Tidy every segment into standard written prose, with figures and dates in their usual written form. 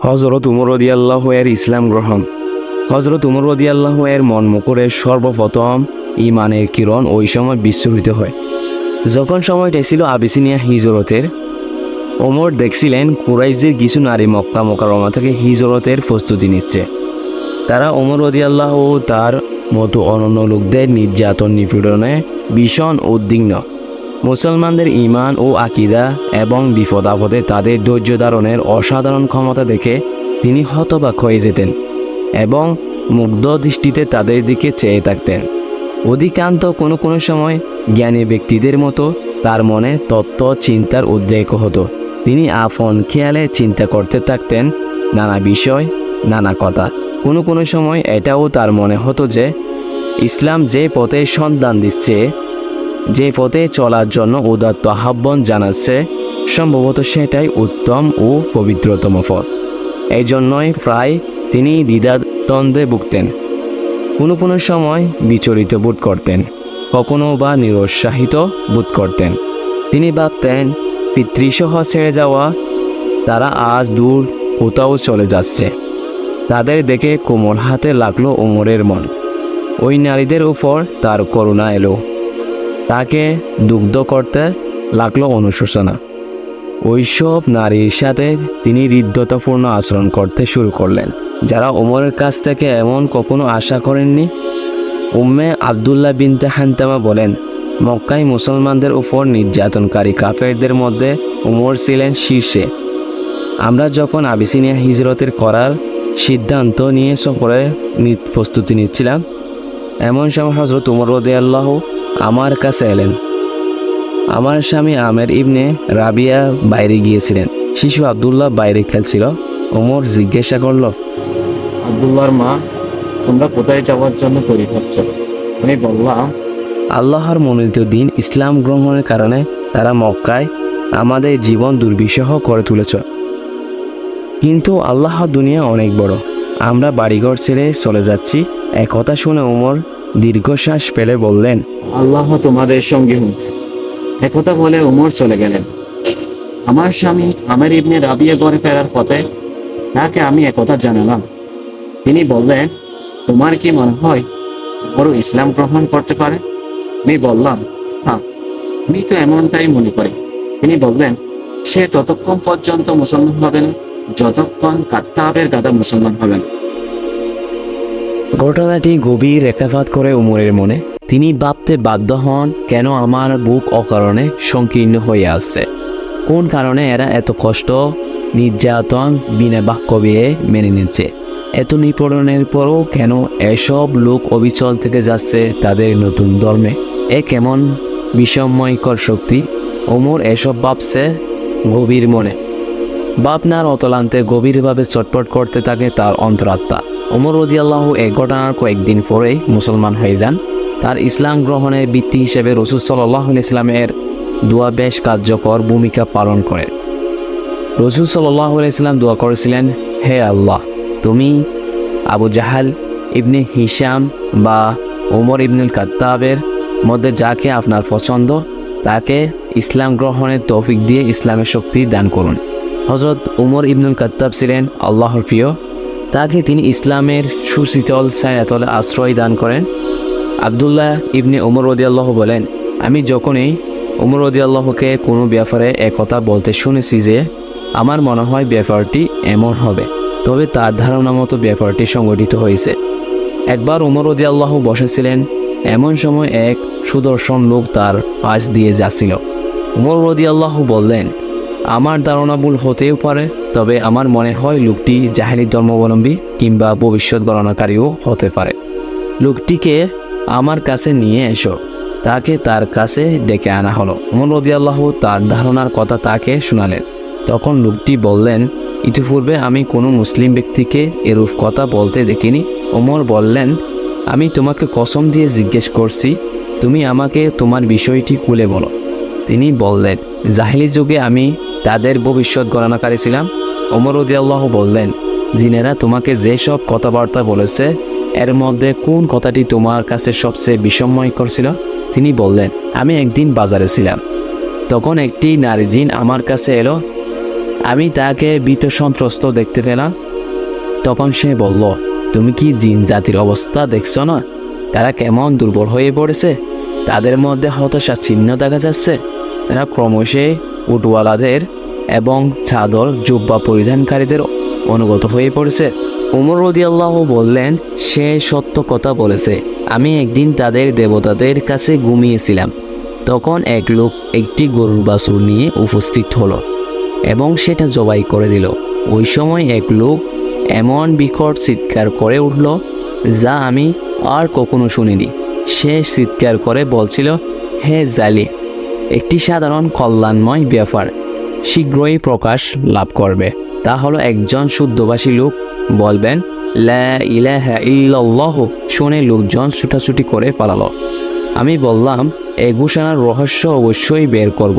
হযরত উমর রাদিয়াল্লাহু এর ইসলাম গ্রহণ। হযরত উমর রাদিয়াল্লাহু এর মন মুকুরে সর্বপ্রথম ঈমানের কিরণ ওই সময় বিস্ফোরিত হয়। যখন সময়টা ছিল আবিসিনিয়া হিজরতের, ওমর দেখছিলেন কুরাইশদের কিছু নারী মক্কা মুকাররমা থেকে হিজরতের প্রস্তুতি নিচ্ছে। তারা ওমর রাদিয়াল্লাহু ও তার মতো অনন্য লোকদের নির্যাতন নিপীড়নে ভীষণ উদ্বিগ্ন। মুসলমানদের ঈমান ও আকীদা এবং বিপদ আপদে তাদের ধৈর্য ধারণের অসাধারণ ক্ষমতা দেখে তিনি হতবাক হয়ে যেতেন এবং মুগ্ধ দৃষ্টিতে তাদের দিকে চেয়ে থাকতেন। অধিকান্ত কোনো সময় জ্ঞানী ব্যক্তিদের মতো তার মনে তত্ত্ব চিন্তার উদ্রেক হতো। তিনি আপন খেয়ালে চিন্তা করতে থাকতেন নানা বিষয়, নানা কথা। কোনো সময় এটাও তার মনে হতো যে ইসলাম যে পথে সন্ধান দিচ্ছে, যে পথে চলার জন্য উদাত্ত আহ্বান জানাচ্ছে, সম্ভবত সেটাই উত্তম ও পবিত্রতম পথ। এই জন্যই প্রায় তিনি দ্বিধাদ্বন্দ্বে ভুগতেন। কোনো সময় বিচলিত বোধ করতেন, কখনো বা নিরুৎসাহিত বোধ করতেন। তিনি ভাবতেন পিতৃসহ ছেড়ে যাওয়া তারা আজ দূর কোথাও চলে যাচ্ছে। তাদের দেখে কোমল হাতে লাগলো ওমরের মন। ওই নারীদের উপর তার করুণা এলো। তাকে দুগ্ধ করতে লাগলো অনুশোচনা। ওইসব নারীর সাথে তিনি হৃদ্যতাপূর্ণ আচরণ করতে শুরু করলেন, যারা ওমরের কাছ থেকে এমন কখনো আশা করেননি। উম্মে আবদুল্লাহ বিনতে হানতামা বলেন, মক্কায় মুসলমানদের উপর নির্যাতনকারী কাফেরদের মধ্যে ওমর ছিলেন শীর্ষে। আমরা যখন আবিসিনিয়া হিজরতের করার সিদ্ধান্ত নিয়ে সফরের প্রস্তুতি নিচ্ছিলাম, এমন সময় হযরত উমর রাদিয়াল্লাহু আমার কাছে এলেন। আমার স্বামী আমের ইবনে রাবিয়া বাইরে গিয়েছিলেন, শিশু আবদুল্লাহ বাইরে খেলছিল। ওমর জিজ্ঞাসা করল, আব্দুল্লাহর মা, তোমরা কোথায় যাওয়ার জন্য তৈরি হচ্ছ? আমি বললাম, আল্লাহর মনোনীত দিন ইসলাম গ্রহণের কারণে তারা মক্কায় আমাদের জীবন দুর্বিষহ করে তুলেছ। কিন্তু আল্লাহর দুনিয়া অনেক বড়, আমরা বাড়িঘর ছেড়ে চলে যাচ্ছি। একথা শুনে ওমর দীর্ঘশ্বাস ফেলে বললেন, আল্লাহ তোমাদের সঙ্গে হোক। একথা বলে ওমর চলে গেলেন। আমার স্বামী আমের ইবনে রাবিয়া ঘরে ফেরার পথে তাকে আমি একথা জানালাম। তিনি বললেন, তোমার কি মনে হয় ওমরও ইসলাম গ্রহণ করতে পারে? আমি বললাম, হ্যাঁ, আমি তো এমনটাই মনে করি। তিনি বললেন, সে ততক্ষণ পর্যন্ত মুসলমান হবে না যতক্ষণ কাত্তাবের গাদা মুসলমান হবে না। ঘটনাটি গভীর রেখাপাত করে ওমরের মনে। তিনি ভাবতে বাধ্য হন, কেন আমার বুক অকারণে সংকীর্ণ হয়ে আসছে? কোন কারণে এরা এত কষ্ট, নির্যাতন বিনা বাক্য বিয়ে মেনে নিচ্ছে? এত নিপীড়নের পরও কেন এসব লোক অবিচল থেকে যাচ্ছে তাদের নতুন ধর্মে? এ কেমন বিষময়কর শক্তি? ওমর এসব ভাবছে গভীর মনে। ভাবনার অতলান্তে গভীরভাবে চটপট করতে থাকে তার অন্তরাত্মা। ওমর রাদিয়াল্লাহু এই ঘটনার কয়েকদিন পরেই মুসলমান হয়ে যান। তার ইসলাম গ্রহণের ভিত্তি হিসেবে রাসূল সাল্লাল্লাহু আলাইহি ওয়াসাল্লামের দোয়া বেশ কার্যকর ভূমিকা পালন করে। রাসূল সাল্লাল্লাহু আলাইহি ওয়াসাল্লাম দোয়া করেছিলেন, হে আল্লাহ, তুমি আবু জাহাল ইবনে হিশাম বা ওমর ইবনুল খাত্তাবের মধ্যে যাকে আপনার পছন্দ তাকে ইসলাম গ্রহণের তৌফিক দিয়ে ইসলামের শক্তি দান করুন। হযরত উমর ইবনুল খাত্তাব ছিলেন আল্লাহর প্রিয়। তাকে তিনি ইসলামের সুশীতল ছায়াতলে আশ্রয় দান করেন। আবদুল্লাহ ইবনে ওমর রাদিয়াল্লাহু বলেন, আমি যখনই ওমর রাদিয়াল্লাহুকে কোনো ব্যাপারে একথা বলতে শুনেছি যে আমার মনে হয় ব্যাপারটি এমন হবে, তবে তার ধারণা মতো ব্যাপারটি সংগঠিত হয়েছে। একবার ওমর রাদিয়াল্লাহু বসেছিলেন, এমন সময় এক সুদর্শন লোক তার পাশ দিয়ে যাচ্ছিল। ওমর রাদিয়াল্লাহু বললেন, আমার ধারণা ভুল হতেও পারে, তবে আমার মনে হয় লোকটি জাহেলি ধর্মাবলম্বী কিংবা ভবিষ্যৎ গণনাকারীও হতে পারে। লোকটিকে আমার কাছে নিয়ে এসো। তাকে তার কাছে ডেকে আনা হলো। ওমর রাদিয়াল্লাহু তার ধারণার কথা তাকে শোনালেন। তখন লোকটি বললেন, ইতিপূর্বে আমি কোনো মুসলিম ব্যক্তিকে এরূপ কথা বলতে দেখিনি। ওমর বললেন, আমি তোমাকে কসম দিয়ে জিজ্ঞেস করছি, তুমি আমাকে তোমার বিষয়টি খুলে বলো। তিনি বললেন, জাহেলি যুগে আমি তাদের ভবিষ্যৎ গণনাকারী ছিলাম। ওমর রাদিয়াল্লাহু বললেন, জিনেরা তোমাকে যেসব কথাবার্তা বলেছে এর মধ্যে কোন কথাটি তোমার কাছে সবচেয়ে বিস্ময়কর ছিল? তিনি বললেন, আমি একদিন বাজারে ছিলাম, তখন একটি নারী জিন আমার কাছে এলো। আমি তাকে ভীত সন্ত্রস্ত দেখতে পেলাম। তখন সে বলল, তুমি কি জিন জাতির অবস্থা দেখছো না? তারা কেমন দুর্বল হয়ে পড়েছে। তাদের মধ্যে হতাশা চিহ্ন দেখা যাচ্ছে। তারা ক্রমশই উটওয়ালাদের এবং চাদর জুব্বা পরিধানকারীদের অনুগত হয়ে পড়েছে। উমর রাদিয়াল্লাহু বললেন, সে সত্য কথা বলেছে। আমি একদিন তাদের দেবতাদের কাছে ঘুমিয়েছিলাম। তখন এক লোক একটি গরুর বাছুর নিয়ে উপস্থিত হলো এবং সেটা জবাই করে দিল। ওই সময় এক লোক এমন বিকট চিৎকার করে উঠল যা আমি আর কখনো শুনিনি। সে চিৎকার করে বলছিল, হে জালি, একটি সাধারণ কল্যাণময় ব্যাপার শীঘ্রই প্রকাশ লাভ করবে। তা হলো একজন শুদ্ধভাষী লোক বলবেন, লা ইলাহা ইল্লাল্লাহু। শুনে লোকজন ছুটাছুটি করে পালালো। আমি বললাম, এই ঘোষণার রহস্য অবশ্যই বের করব।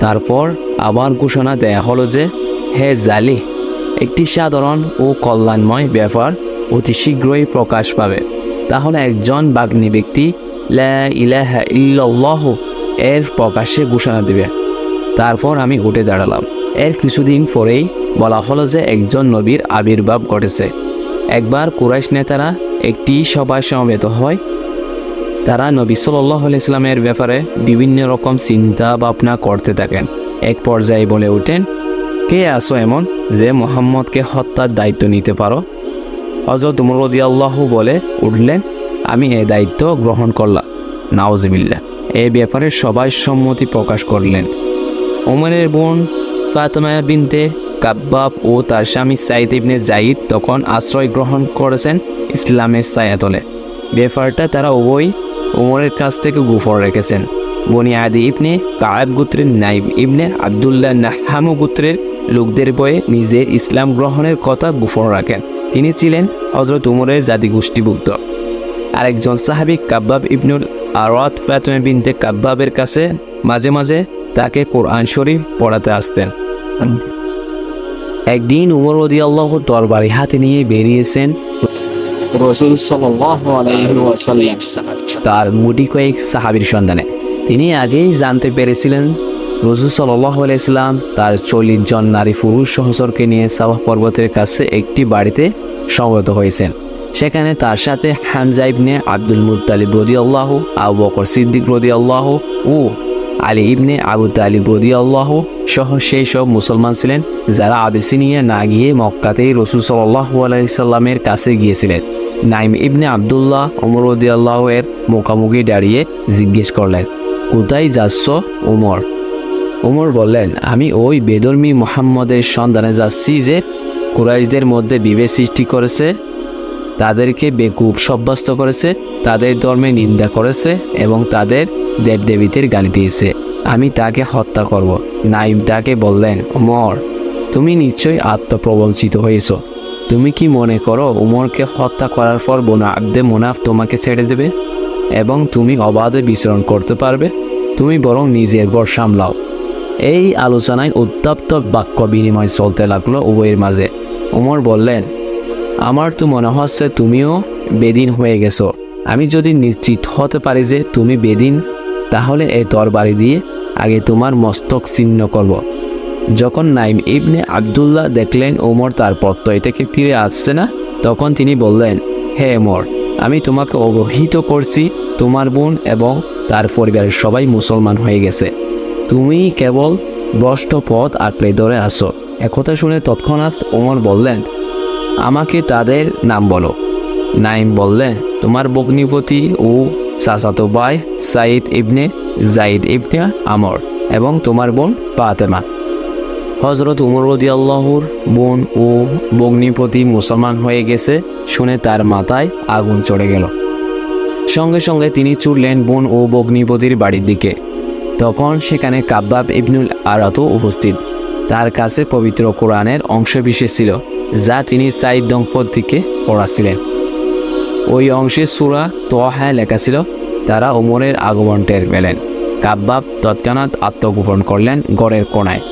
তারপর আবার ঘোষণা দেয়া হলো যে, হে জালি, একটি সাধারণ ও কল্যাণময় ব্যাপার অতি শীঘ্রই প্রকাশ পাবে। তাহলে একজন বাগ্মী ব্যক্তি লা ইলাহা ইল্লাল্লাহু এর প্রকাশ্যে ঘোষণা দেবে। তারপর আমি উঠে দাঁড়ালাম। এর কিছুদিন পরেই বলা হলো যে একজন নবীর আবির্ভাব ঘটেছে। একবার কুরাইশ নেতারা একটি সভায় সমবেত হয়। তারা নবী সাল্লাল্লাহু আলাইহি সাল্লামের ব্যাপারে বিভিন্ন রকম চিন্তা ভাবনা করতে থাকেন। এক পর্যায়ে বলে ওঠেন, কে আসো এমন যে মুহাম্মদকে হত্যার দায়িত্ব নিতে পারো? হযরত উমর রাদিয়াল্লাহু বলে উঠলেন, আমি এই দায়িত্ব গ্রহণ করলাম। নাউজুবিল্লাহ। এই ব্যাপারে সবাই সম্মতি প্রকাশ করলেন। ওমরের বোন ফাতেমা বিনতে কাব্বাব ও তার স্বামী সাঈদ ইবনে যায়েদ তখন আশ্রয় গ্রহণ করেছেন ইসলামের ছায়াতলে। ব্যাপারটা তারা উভয় ওমরের কাছ থেকে গোপন রেখেছেন। বনি আদি ইবনে কায়েব গোত্রের নাইব ইবনে আবদুল্লাহ নাহামু গোত্রের লোকদের বয়ে নিজের ইসলাম গ্রহণের কথা গোপন রাখেন। তিনি ছিলেন হযরত উমরের জাতিগোষ্ঠীভুক্ত। আরেকজন সাহাবী কাব্বাব ইবনুল আরাত ফাতেমা বিনতে কাব্বাবের কাছে মাঝে মাঝে তাকে কোরআন শরীফ পড়াতে আসতেন। একদিন উমর রাদিয়াল্লাহু তরবারি হাতে নিয়ে বেরিয়েছেন রাসূল সাল্লাল্লাহু আলাইহি ওয়াসাল্লাম তার মুটি কয়েক সাহাবীর সন্ধানে। তিনি আগেই জানতে পেরেছিলেন রাসূল সাল্লাল্লাহু আলাইহি সাল্লাম তার 40 জন নারী পুরুষ সহচরকে নিয়ে সাওয়া পর্বতের কাছে একটি বাড়িতে সমবেত হয়েছেন। সেখানে তার সাথে হামজা ইবনে আব্দুল মুত্তালিব রাদিয়াল্লাহু, আবু বকর সিদ্দিক রাদিয়াল্লাহু ও আলী ইবনে আবু তালিব রাদিয়াল্লাহু সহ সেই সব মুসলমান ছিলেন যারা আবিসিনিয়া না গিয়ে মক্কাতেই রাসূল সাল্লাল্লাহু আলাইহি সাল্লামের কাছে গিয়েছিলেন। নাইম ইবনে আব্দুল্লাহ ওমর রাদিয়াল্লাহু এর মুখোমুখি দাঁড়িয়ে জিজ্ঞেস করলেন, কোথায় যাচ্ছ ওমর? ওমর বললেন, আমি ওই বেদর্মী মুহাম্মদের সন্ধানে যাচ্ছি যে কুরাইশদের মধ্যে বিভেদ সৃষ্টি করেছে, তাদেরকে বেকুব সাব্যস্ত করেছে, তাদের ধর্মে নিন্দা করেছে এবং তাদের দেবদেবীদের গালি দিয়েছে। আমি তাকে হত্যা করব। নাইম তাকে বললেন, ওমর, তুমি নিশ্চয়ই আত্মপ্রবঞ্চিত হয়েছ। তুমি কি মনে করো উমরকে হত্যা করার পর বনু আব্দে মুনাফ তোমাকে ছেড়ে দেবে এবং তুমি অবাধে বিচরণ করতে পারবে? তুমি বরং নিজের ঘর সামলাও। এই আলোচনায় উত্তপ্ত বাক্য বিনিময় চলতে লাগলো উভয়ের মাঝে। উমর বললেন, আমার তো মনে হচ্ছে তুমিও বেদিন হয়ে গেছো। আমি যদি নিশ্চিত হতে পারি যে তুমি বেদিন, তাহলে এই তরবারি দিয়ে আগে তোমার মস্তক ছিন্ন করব। যখন নাইম ইবনে আব্দুল্লাহ দেখলেন ওমর তার প্রত্যয় থেকে ফিরে আসছে না, তখন তিনি বললেন, হে ওমর, আমি তোমাকে অবহিত করছি তোমার বোন এবং তার পরিবারের সবাই মুসলমান হয়ে গেছে। তুমি কেবল ভ্রষ্ট পথ আঁকড়ে ধরে আসো। একথা শুনে তৎক্ষণাৎ ওমর বললেন, আমাকে তাদের নাম বলো। নাইম বললেন, তোমার ভগ্নিপতি ও চাচাতো ভাই সাঈদ ইবনে যায়েদ ইবনে আমর এবং তোমার বোন ফাতেমা। হযরত উমর রাদিয়াল্লাহুর বোন ও ভগ্নিপতি মুসলমান হয়ে গেছে শুনে তার মাথায় আগুন চড়ে গেল। সঙ্গে সঙ্গে তিনি ছুটলেন বোন ও ভগ্নিপতির বাড়ির দিকে। তখন সেখানে কাব্বাব ইবনুল আরাতও উপস্থিত। তার কাছে পবিত্র কোরআনের অংশবিশেষ ছিল যা তিনি সাঈদ দম্পতিকে পড়াছিলেন। ওই অংশে সূরা তোহা লেখা ছিল। তারা ওমরের আগমন টের পেলেন। কাব্বাব তৎক্ষণাৎ আত্মগোপন করলেন ঘরের কোণায়।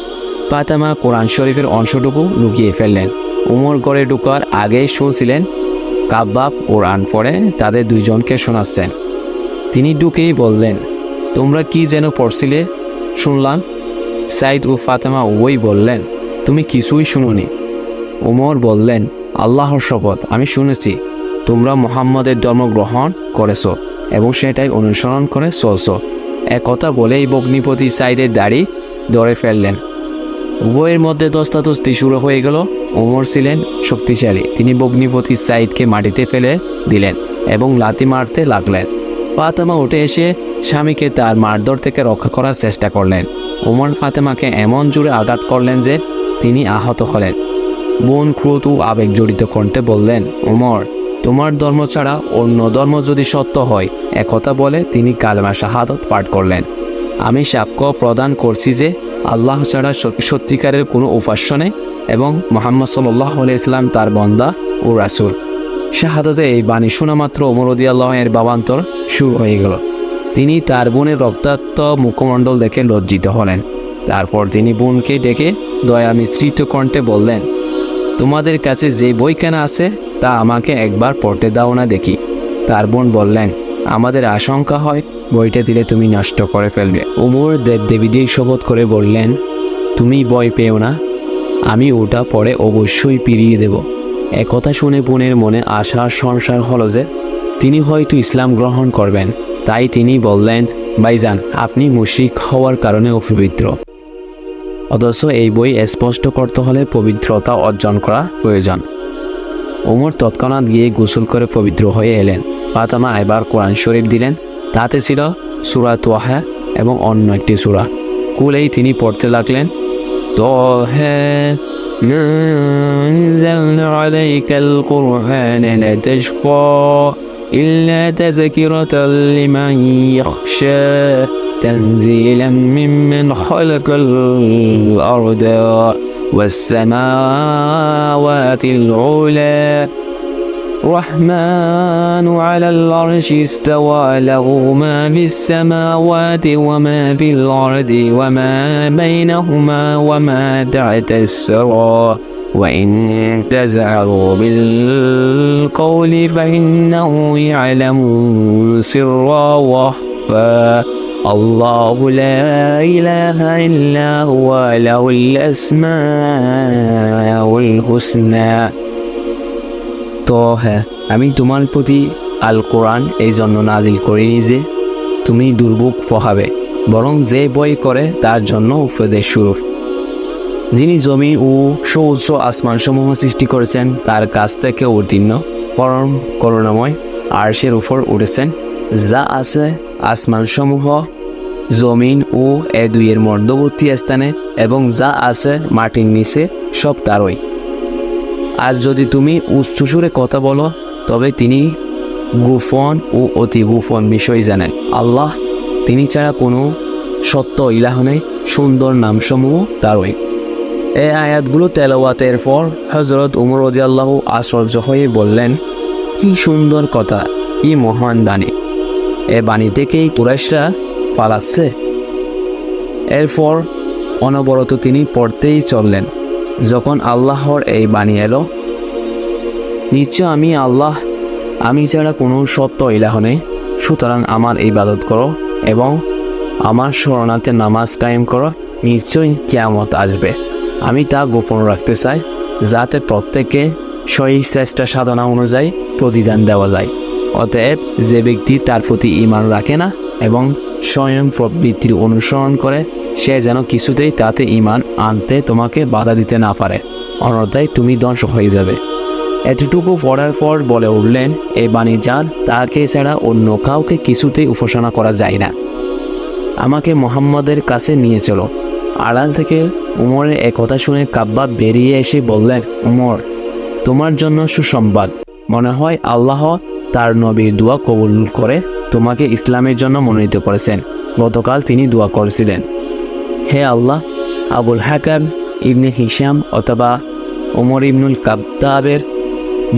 ফাতেমা কোরআন শরীফের অংশটুকু লুকিয়ে ফেললেন। ওমর ঘরে ঢোকার আগেই শুনছিলেন কাব্বাব কোরআন পড়ে তাদের দুইজনকে শোনাচ্ছেন। তিনি ঢুকেই বললেন, তোমরা কি যেন পড়ছিলে শুনলাম? সাঈদ ও ফাতেমা উভয়ই বললেন, তুমি কিছুই শুনোনি। উমর বললেন, আল্লাহর শপথ, আমি শুনেছি তোমরা মুহাম্মদের ধর্ম গ্রহণ করেছ এবং সেটাই অনুসরণ করে চলছ। একথা বলেই ভগ্নিপতি সাইদের দাড়ি ধরে ফেললেন। উভয়ের মধ্যে ধস্তাধস্তি শুরু হয়ে গেল। ওমর ছিলেন শক্তিশালী, তিনি ভগ্নিপতি সাইদকে মাটিতে ফেলে দিলেন এবং লাথি মারতে লাগলেন। ফাতেমা উঠে এসে স্বামীকে তার মারধর থেকে রক্ষা করার চেষ্টা করলেন। ওমর ফাতেমাকে এমন জোরে আঘাত করলেন যে তিনি আহত হলেন। বোন ক্রোধ ও আবেগ জড়িত কণ্ঠে বললেন, ওমর, তোমার ধর্ম ছাড়া অন্য ধর্ম যদি সত্য হয়, একথা বলে তিনি কালেমা শাহাদত পাঠ করলেন। আমি সাক্ষ্য প্রদান করছি যে আল্লাহ ছাড়া সত্যিকারের কোনো উপাস্য নেই এবং মুহাম্মদ সাল্লাল্লাহু আলাইহি ওয়াসাল্লাম তার বান্দা ও রাসূল। শাহাদাতে এই বাণী শোনা মাত্র ওমর রাদিয়াল্লাহু আনহু এর ভাবান্তর শুরু হয়ে গেল। তিনি তার বোনের রক্তাক্ত মুখমণ্ডল দেখে লজ্জিত হলেন। তারপর তিনি বোনকে ডেকে দয়া মিশ্রিত কণ্ঠে বললেন, তোমাদের কাছে যে বই কেনা আছে তা আমাকে একবার পড়তে দাও না দেখি। তার বোন বললেন, আমাদের আশঙ্কা হয় বইটা দিলে তুমি নষ্ট করে ফেলবে। ওমর দেবদেবীদের শপথ করে বললেন, তুমি ভয় পেও না, আমি ওটা পড়ে অবশ্যই ফিরিয়ে দেব। একথা শুনে বোনের মনে আশার সংসার হলো যে তিনি হয়তো ইসলাম গ্রহণ করবেন। তাই তিনি বললেন, ভাইজান, আপনি মুশরিক হওয়ার কারণে অপবিত্র। অথচ এই বই স্পষ্ট করতে হলে পবিত্রতা অর্জন করা প্রয়োজন। ওমর তৎক্ষণাৎ গিয়ে গোসল করে পবিত্র হয়ে এলেন। ফাতেমা এবার কোরআন শরীফ দিলেন। তাতে ছিল সূরা তাহা এবং অন্য একটি সূরা। কুলেই তিনি পড়তে লাগলেন, তাহা নাযালনা আলাইকাল কুরআন লিতাশকা ইল্লা তাযকিরাতাল লিমান ইয়াখশা তানজিলাম মিম্মান খালাকাল আরদা ওয়াস সামাওয়াতিল উলা الرحمن على العرش استوى له ما في السماوات وما في الأرض وما بينهما وما تحت الثرى وإن تجهروا بالقول فإنه يعلم السر وأخفى الله لا إله إلا هو له الأسماء الحسنى। তো হ্যাঁ, আমি তোমার প্রতি আল কোরআন এই জন্য নাজিল করিনি যে তুমি দুর্ভোগ পোহাবে, বরং যে বই করে তার জন্য উপদেশ স্বরূপ। যিনি জমি ও সহস্র আসমানসমূহ সৃষ্টি করেছেন তার কাছ থেকে উত্তীর্ণ, পরম করুণাময় আরশের উপর উঠেছেন। যা আছে আসমানসমূহ, জমিন ও এ দুইয়ের মধ্যবর্তী স্থানে এবং যা আছে মাটির নিচে সব তারই। আর যদি তুমি উচ্চস্বরে কথা বলো তবে তিনি গোপন ও অতি গোপন বিষয় জানেন। আল্লাহ, তিনি ছাড়া কোনো সত্য ইলাহ নেই, সুন্দর নামসমূহ তারই। এই আয়াতগুলো তেলাওয়াতের পর হযরত ওমর রাদিয়াল্লাহু আশ্চর্য হয়ে বললেন, কি সুন্দর কথা, কি মহান বাণী! এ বাণী থেকেই কুরাইশরা পালাচ্ছে। এরপর অনবরত তিনি পড়তেই চললেন। যখন আল্লাহর এই বাণী এলো, নিশ্চয় আমি আল্লাহ, আমি ছাড়া কোনো সত্য ইলাহ নেই, সুতরাং আমার ইবাদত করো এবং আমার শরণার্থে নামাজ কায়েম করো, নিশ্চয়ই কিয়ামত আসবে। আমি তা গোপন রাখতে চাই যাতে প্রত্যেককে সহিক চেষ্টা সাধনা অনুযায়ী প্রতিদান দেওয়া যায়। অতএব যে ব্যক্তি তার প্রতি ঈমান রাখে না এবং স্বয়ং প্রবৃত্তির অনুসরণ করে, সে যেন কিছুতেই তাতে ঈমান আনতে তোমাকে বাধা দিতে না পারে, অন্যথায় তুমি ধ্বংস হয়ে যাবে। এতটুকু পড়ার পর বলে উঠলেন, এই বাণী যার, তাকে ছাড়া অন্য কাউকে কিছুতেই উপাসনা করা যায় না। আমাকে মুহাম্মদের কাছে নিয়ে চলো। আড়াল থেকে উমরের একথা শুনে কাব্বাব বেরিয়ে এসে বললেন, উমর, তোমার জন্য সুসংবাদ। মনে হয় আল্লাহ তার নবীর দোয়া কবুল করে তোমাকে ইসলামের জন্য মনোনীত করেছেন। গতকাল তিনি দোয়া করেছিলেন, হে আল্লাহ, আবুল হাকাম ইবনে হিশাম অথবা ওমর ইবনুল খাত্তাবের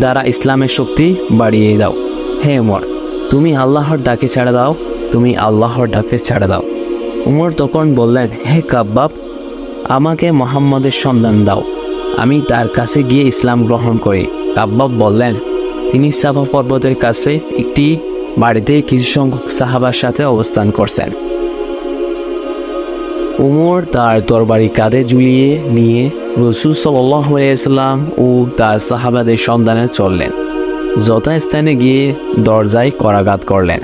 দ্বারা ইসলামের শক্তি বাড়িয়ে দাও। হে উমর, তুমি আল্লাহর ডাকে ছাড়া দাও, তুমি আল্লাহর ডাকে ছাড়া দাও। উমর তখন বললেন, হে কাব্বাব, আমাকে মুহাম্মদের সন্ধান দাও, আমি তার কাছে গিয়ে ইসলাম গ্রহণ করি। কাব্বাব বললেন, তিনি সাফা পর্বতের কাছে একটি বাড়িতে কিছু সংখ্যক সাহাবার সাথে অবস্থান করছেন। উমর তার তরবারি কাঁধে ঝুলিয়ে নিয়ে রাসূল সাল্লাল্লাহু আলাইহি ওয়াসাল্লাম ও তার সাহাবাদের সন্ধানে চললেন। যথাস্থানে গিয়ে দরজায় করাঘাত করলেন।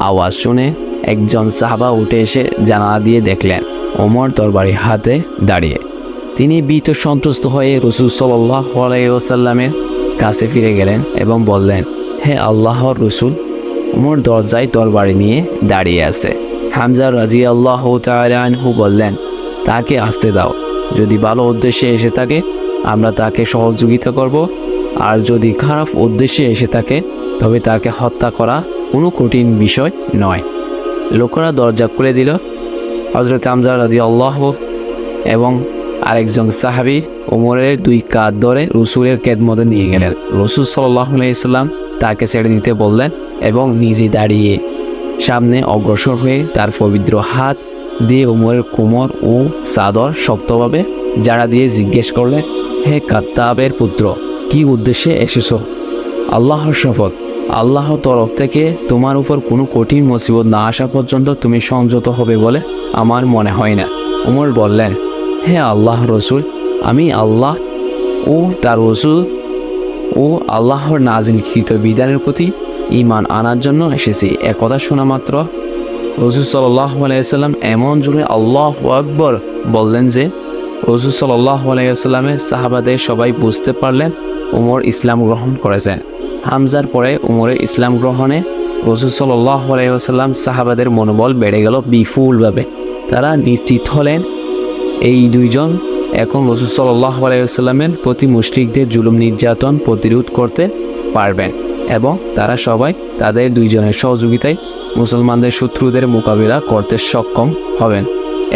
আওয়াজ শুনে একজন সাহাবা উঠে এসে জানালা দিয়ে দেখলেন ওমর তরবারি হাতে দাঁড়িয়ে। তিনি ভীত সন্ত্রস্ত হয়ে রাসূল সাল্লাল্লাহু আলাইহি ওয়াসাল্লামের কাছে ফিরে গেলেন এবং বললেন, হে আল্লাহর রাসূল, ওমর দরজায় তরবারি নিয়ে দাঁড়িয়ে আছে। হামজা রাদিয়াল্লাহু তাআলা আনহু বললেন, তাকে আসতে দাও। যদি ভালো উদ্দেশ্যে এসে থাকে আমরা তাকে সহযোগিতা করব, আর যদি খারাপ উদ্দেশ্যে এসে থাকে তবে তাকে হত্যা করা কোনো কঠিন বিষয় নয়। লোকেরা দরজা খুলে দিল। হযরত হামজা রাদিয়াল্লাহু এবং আরেকজন সাহাবী ওমরের দুই কাঁধ ধরে রাসূলের খেদমতে নিয়ে গেলেন। রাসূল সাল্লাল্লাহু আলাইহি ওয়াসাল্লাম তাকে ছেড়ে দিতে বললেন এবং নিজে দাঁড়িয়ে সামনে অগ্রসর হয়ে তার পবিত্র হাত দিয়ে ওমরের কোমর ও চাদর শক্তভাবে জাড়া দিয়ে জিজ্ঞেস করলেন, হে কাত্তাবের পুত্র, কি উদ্দেশ্যে এসেছো? আল্লাহর শপথ, আল্লাহর তরফ থেকে তোমার উপর কোনো কঠিন মুসিবত না আসা পর্যন্ত তুমি সংযত হবে বলে আমার মনে হয় না। ওমর বললেন, হে আল্লাহ রসুল, আমি আল্লাহ ও তার রসুল ও আল্লাহর নাজিলকৃত বিধানের প্রতি ঈমান আনার জন্য এসেছি। একথা শোনা মাত্র রাসূল সাল্লাল্লাহু আলাইহি ওয়াসাল্লাম এমন জোরে আল্লাহু আকবার বললেন যে রাসূল সাল্লাল্লাহু আলাইহি ওয়াসাল্লামের সাহাবাদের সবাই বুঝতে পারলেন ওমর ইসলাম গ্রহণ করেছেন। হামজার পরে ওমরের ইসলাম গ্রহণে রাসূল সাল্লাল্লাহু আলাইহি ওয়াসাল্লাম সাহাবাদের মনোবল বেড়ে গেল বিপুলভাবে। তারা নিশ্চিত হলেন এই দুইজন এখন রাসূল সাল্লাল্লাহু আলাইহি ওয়াসাল্লামের প্রতি মুশরিকদের জুলুম নির্যাতন প্রতিরোধ করতে পারবেন এবং তারা সবাই তাদের দুইজনের সহযোগিতায় মুসলমানদের শত্রুদের মোকাবিলা করতে সক্ষম হবেন।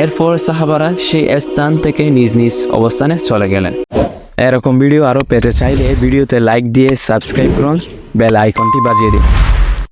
এরপর সাহাবারা সেই স্থান থেকে নিজ নিজ অবস্থানে চলে গেলেন। এরকম ভিডিও আরও পেতে চাইলে ভিডিওতে লাইক দিয়ে সাবস্ক্রাইব করুন, বেল আইকনটি বাজিয়ে দিন।